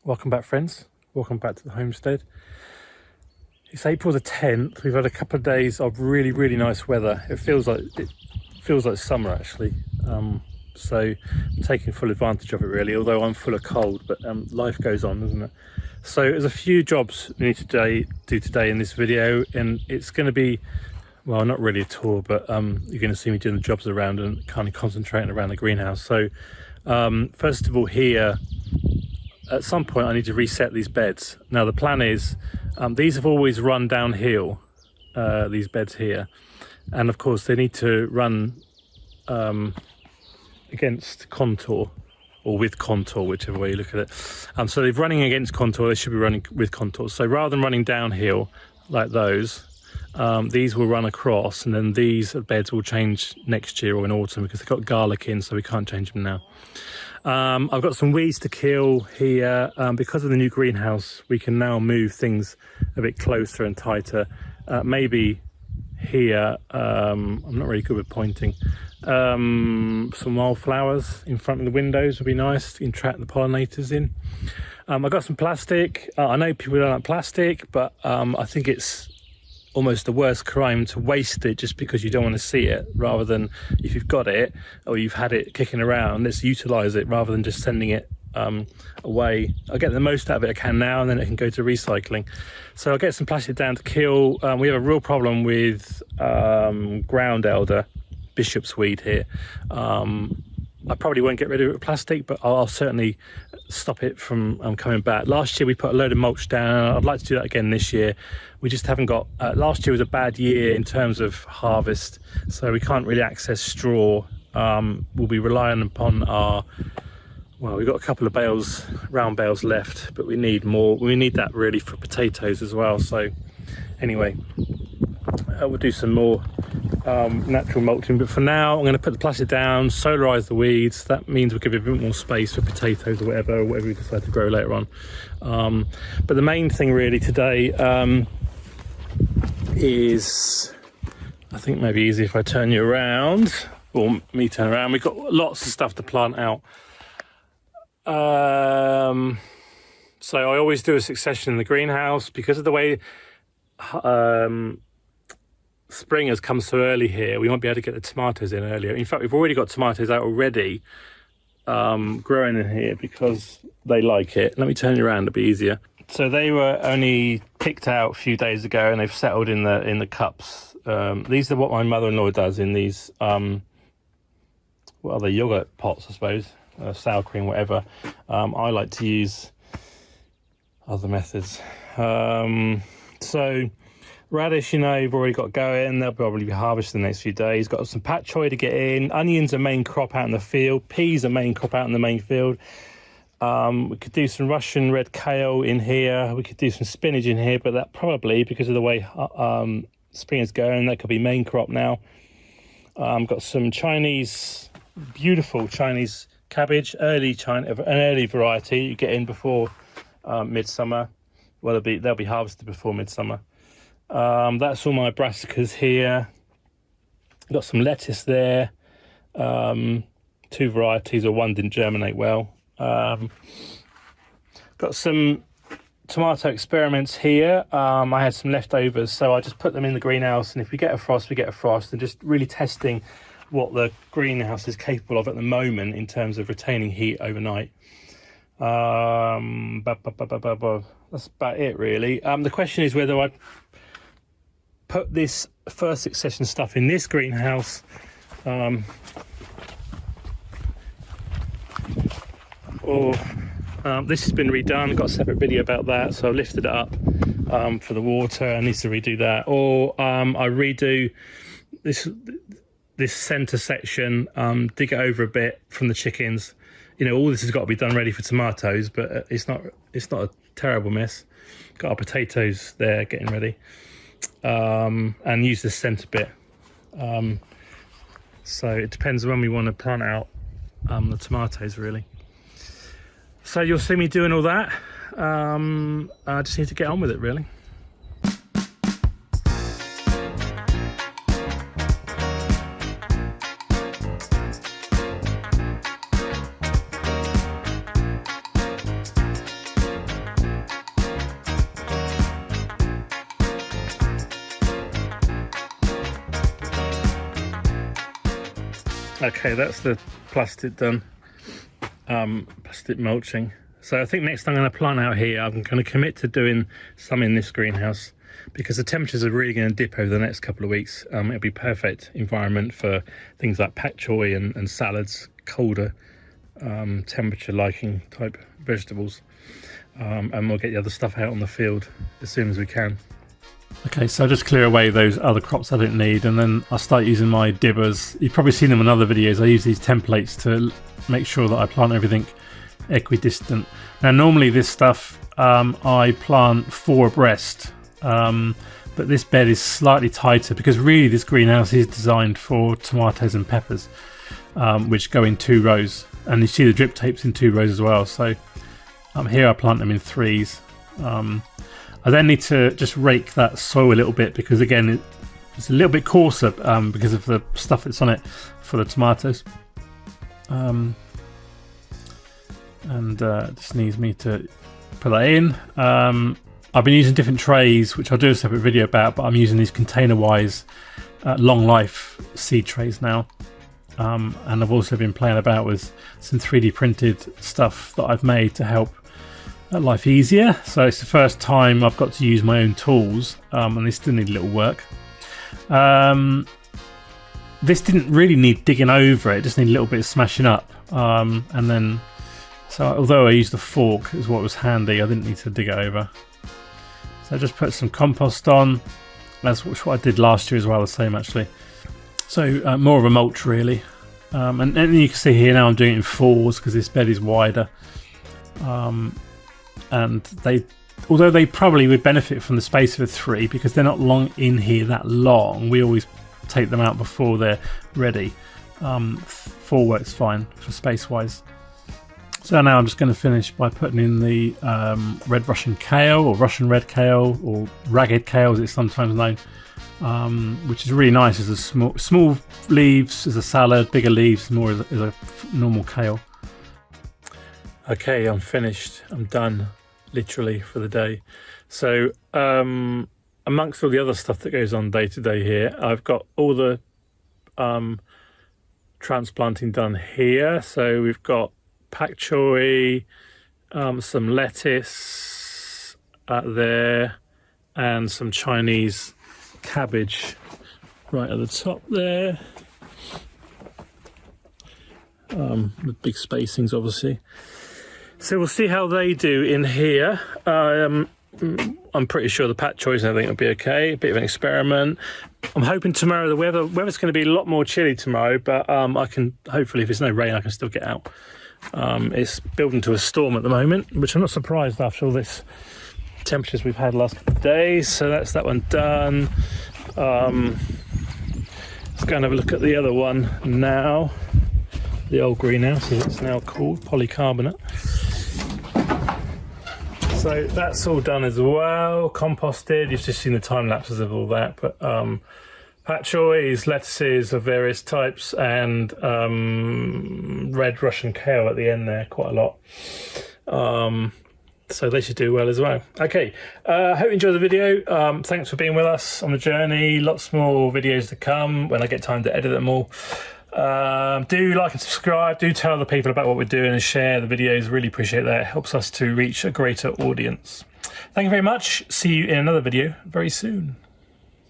Welcome back, friends. Welcome back to the homestead. It's April the 10th. We've had a couple of days of really nice weather. It feels like summer actually. So I'm taking full advantage of it really, although I'm full of cold, but life goes on, doesn't it? So there's a few jobs we need to do today in this video, and it's going to be, well, not really a tour, but you're going to see me doing the jobs around and kind of concentrating around the greenhouse. So first of all, here at some point I need to reset these beds. Now the plan is these have always run downhill, these beds here, and of course they need to run against contour or with contour, whichever way you look at it. So they're running against contour, they should be running with contour. So rather than running downhill like those, these will run across, and then these beds will change next year or in autumn because they've got garlic in, so we can't change them now. I've got some weeds to kill here. Because of the new greenhouse, we can now move things a bit closer and tighter. Maybe here, I'm not really good with pointing. Some wildflowers in front of the windows would be nice. You can trap the pollinators in. I've got some plastic. I know people don't like plastic, but I think it's almost the worst crime to waste it just because you don't want to see it, rather than if you've got it or you've had it kicking around, let's utilize it rather than just sending it away. I'll get the most out of it I can now, and then it can go to recycling. So I'll get some plastic down to kill. We have a real problem with ground elder, bishop's weed here. I probably won't get rid of it with plastic, but I'll certainly stop it from coming back. Last year we put a load of mulch down. I'd like to do that again this year. We just haven't got, last year was a bad year in terms of harvest, so we can't really access straw. We'll be relying upon our, well, we've got a couple of bales, round bales left, but we need more. We need that really for potatoes as well. So anyway, we'll do some more natural mulching, but for now I'm going to put the plastic down, solarize the weeds. That means we'll give it a bit more space for potatoes or whatever we decide to grow later on. But the main thing really today is, I think maybe easy if I turn you around, or me turn around. We've got lots of stuff to plant out. So I always do a succession in the greenhouse because of the way spring has come so early here. We won't be able to get the tomatoes in earlier. In fact, we've already got tomatoes out already growing in here because they like it. Let me turn you around, it'll be easier. So they were only picked out a few days ago, and they've settled in the cups. These are what my mother-in-law does in these what are they, yogurt pots, I suppose, sour cream, whatever. I like to use other methods. So radish, you know, you've already got going. They'll probably be harvested in the next few days. Got some pat choy to get in. Onions are main crop out in the field. Peas are main crop out in the main field. We could do some Russian red kale in here. We could do some spinach in here, but that probably, because of the way spring is going, that could be main crop now. Got some Chinese, beautiful Chinese cabbage, an early variety you get in before midsummer. Well, they'll be harvested before midsummer. That's all my brassicas here. Got some lettuce there. 2 varieties, or one didn't germinate well. Got some tomato experiments here. I had some leftovers, so I just put them in the greenhouse, and if we get a frost, we get a frost, and just really testing what the greenhouse is capable of at the moment in terms of retaining heat overnight. That's about it really. The question is whether I put this first succession stuff in this greenhouse or this has been redone. Got a separate video about that, so I lifted it up for the water. I need to redo that, or I redo this center section, dig it over a bit from the chickens. You know, all this has got to be done ready for tomatoes, but it's not a terrible mess. Got our potatoes there getting ready, and use the centre bit. So it depends when we want to plant out the tomatoes really. So you'll see me doing all that. I just need to get on with it really. Okay, that's the plastic done, plastic mulching. So I think next I'm going to plant out here. I'm going to commit to doing some in this greenhouse because the temperatures are really going to dip over the next couple of weeks. It'll be perfect environment for things like pak choi and salads, colder temperature liking type vegetables. And we'll get the other stuff out on the field as soon as we can. Okay, so I just clear away those other crops I don't need, and then I start using my dibbers. You've probably seen them in other videos. I use these templates to make sure that I plant everything equidistant. Now normally this stuff I plant 4 abreast, but this bed is slightly tighter because really this greenhouse is designed for tomatoes and peppers, which go in 2 rows, and you see the drip tapes in 2 rows as well. So here I plant them in 3s. I then need to just rake that soil a little bit because again it's a little bit coarser because of the stuff that's on it for the tomatoes. Just needs me to put that in. I've been using different trays, which I'll do a separate video about, but I'm using these container-wise long life seed trays now. And I've also been playing about with some 3D printed stuff that I've made to help life easier. So it's the first time I've got to use my own tools, and they still need a little work. This didn't really need digging over, it just needed a little bit of smashing up, and then so although I used the fork is what was handy, I didn't need to dig it over. So I just put some compost on. That's what I did last year as well, the same actually. So more of a mulch really, and you can see here now I'm doing it in 4s because this bed is wider. And although they probably would benefit from the space of a 3 because they're not long in here that long, we always take them out before they're ready. 4 works fine for space wise. So now I'm just going to finish by putting in the red Russian kale, or Russian red kale, or ragged kale as it's sometimes known, which is really nice as a small leaves as a salad, bigger leaves more as a normal kale. Okay, I'm finished. I'm done, literally, for the day. So amongst all the other stuff that goes on day to day here, I've got all the transplanting done here. So we've got pak choi, some lettuce there, and some Chinese cabbage right at the top there. With big spacings, obviously. So we'll see how they do in here. I'm pretty sure the pak choys and everything will be okay. A bit of an experiment. I'm hoping tomorrow the weather's going to be a lot more chilly tomorrow, but I can hopefully, if there's no rain, I can still get out. It's building to a storm at the moment, which I'm not surprised after all this temperatures we've had the last couple of days. So that's that one done. Let's go and have a look at the other one now. The old greenhouse, as it's now called, polycarbonate. So that's all done as well, composted. You've just seen the time lapses of all that, but pak choys, lettuces of various types, and red Russian kale at the end there, quite a lot. So they should do well as well. Okay, hope you enjoyed the video. Thanks for being with us on the journey. Lots more videos to come when I get time to edit them all. Do like and subscribe, do tell other people about what we're doing and share the videos, really appreciate that. It helps us to reach a greater audience. Thank you very much, see you in another video very soon.